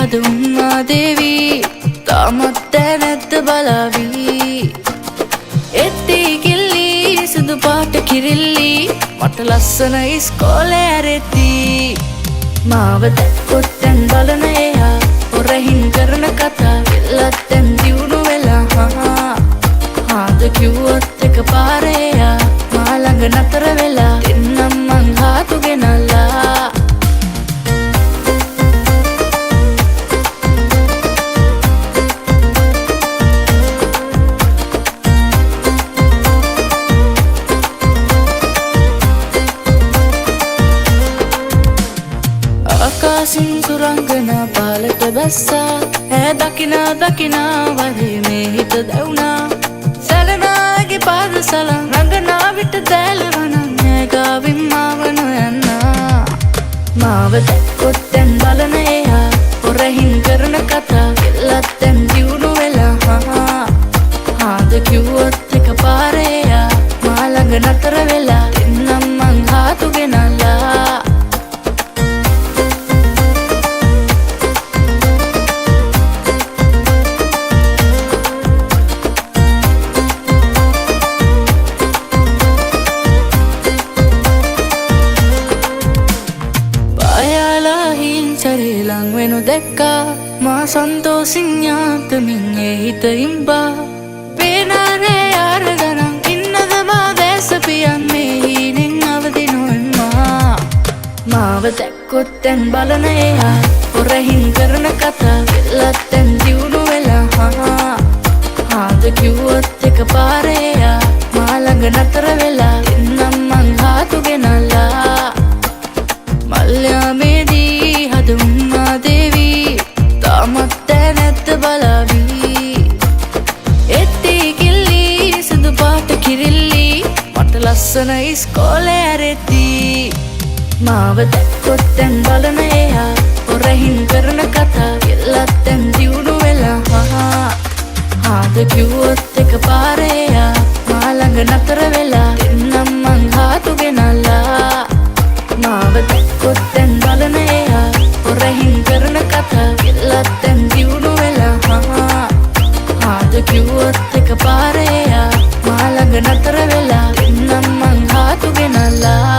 හදුම්මා දේවී තාමත් දැනැත්ත බලාවී එත්ති කිල්ලි සුදු පාට කිරිල්ලි මට ලස්සන ඉස්කෝලේ ඇරෙති මාව දැක්කොත් දැන් බලන එයා ඔරහින් කරන කතා එල්ලත් දැන් දියුණු වෙලා හාද කිව්වොත් එක පාරේයා මා ළඟ නතර වෙලා එන්නම් මං හාතු ගෙනල්ලා ආකාසින් සුරංගනා පාලට බැස්සා ඈ දකිනා දකිනා වරේ මේ හිත දැවුනා සැලනාගේ පාද සලන් රඟනා විට දෑලවනම් ඈ ගාවින් මාව නොයන්නා මාව දැක්කොත් දැන් බලන එයා හොරහින් කරන කතා එල්ලත් දැන් දියුණු වෙලා හාද කිව්වොත් එක පාරේයා මා ළඟ නතර වෙලා එන්නම් මං හාතු ගෙනල්ලා ලං වෙනු දැක්කා මා සන්තෝසින් යාන්තමින් ඒ හිත ඉම්බා පේනාරේ ආරගනම් ඉන්නද මා දැසපියන් මේ හීනෙන් අවදි නොවෙම්මා මාව දැක්කොත් දැන් බලන එයා හොරහින් කරන කතා එල්ලත් දැන් දියුණු වෙලා හාද කිව්වොත් එක පාරේයා මා ළඟ නතර වෙලා එන්නම් මං හාතු ගෙනල්ලා මල්යාමේදී හදුම්මා දේවී තාමත් දැනැත්ත බලාවී එත්ති කිල්ලි සුදු පාට කිරිල්ලි මට ලස්සන ඉස්කෝලේ ඇරෙති මාව දැක්කොත් දැන් බලන එයා හොරහින් කරන කතා එල්ලත් දැන් දියුණු වෙලා හාද කිව්වොත් එක පාරේයා මා ළඟ නතර වෙලා එන්නම් මං හාතු ගෙනල්ලා මාව දැක්කොත් දැන් බලන එයා හොරහින් කරන කතා එල්ලත් දැන් දියුණු වෙලා හාද කිව්වොත් එක පාරේයා මා ළඟ නතර වෙලා එන්නම් මං හාතු ගෙනල්ලා